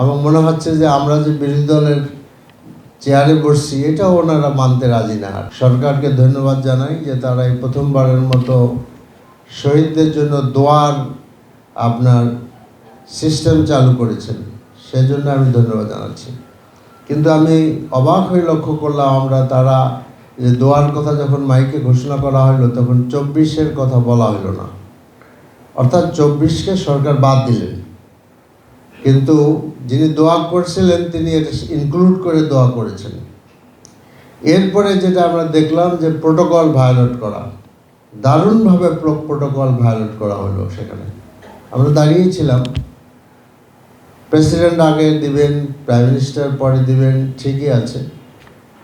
আমার মনে হচ্ছে যে আমরা যে বিরোধী দলের চেয়ারে বসছি এটাও ওনারা মানতে রাজি না। সরকারকে ধন্যবাদ জানাই যে তারা এই প্রথমবারের মতো শহীদদের জন্য দোয়ার আপনার সিস্টেম চালু করেছেন, সেজন্য আমি ধন্যবাদ জানাচ্ছি। কিন্তু আমি অবাক হয়ে লক্ষ্য করলাম আমরা তারা যে দোয়ার কথা যখন মাইকে ঘোষণা করা হলো তখন 24-এর কথা বলা হলো না, অর্থাৎ 24-কে সরকার বাদ দিলেন, কিন্তু যিনি দোয়া করছিলেন তিনি এটা ইনক্লুড করে দোয়া করেছেন। এরপরে যেটা আমরা দেখলাম যে প্রোটোকল ভায়োলেট করা, দারুণভাবে প্রোটোকল ভায়োলেট করা হলো। সেখানে আমরা দাঁড়িয়েছিলাম, প্রেসিডেন্ট আগে দিবেন, প্রাইম মিনিস্টার পরে দিবেন, ঠিকই আছে,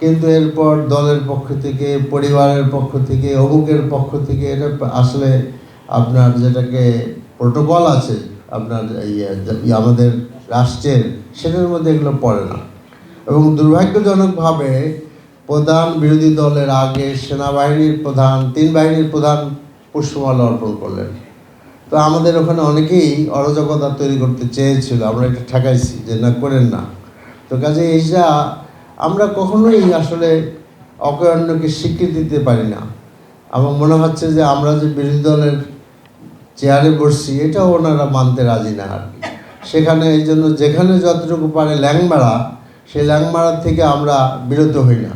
কিন্তু এরপর দলের পক্ষ থেকে, পরিবারের পক্ষ থেকে, অমুকের পক্ষ থেকে, এটা আসলে আপনার যেটাকে প্রোটোকল আছে আপনার আমাদের রাষ্ট্রের, সেটার মধ্যে এগুলো পড়ে না। এবং দুর্ভাগ্যজনকভাবে প্রধান বিরোধী দলের আগে সেনাবাহিনীর প্রধান, 3 বাহিনীর প্রধান পুষ্পমাল্য অর্পণ করলেন। তো আমাদের ওখানে অনেকেই অরাজকতা তৈরি করতে চেয়েছিল, আমরা এটা ঠেকাইছি যে না, করেন না। তো কাজে এইটা আমরা কখনোই আসলে অকে অন্যকে স্বীকৃতি দিতে পারি না। আমার মনে হচ্ছে যে আমরা যে বিরোধী দলের চেয়ারে বসছি এটাও ওনারা মানতে রাজি না আর কি। সেখানে এই জন্য যেখানে যতটুকু পারে ল্যাংমারা, সেই ল্যাংমারার থেকে আমরা বিরত হই না।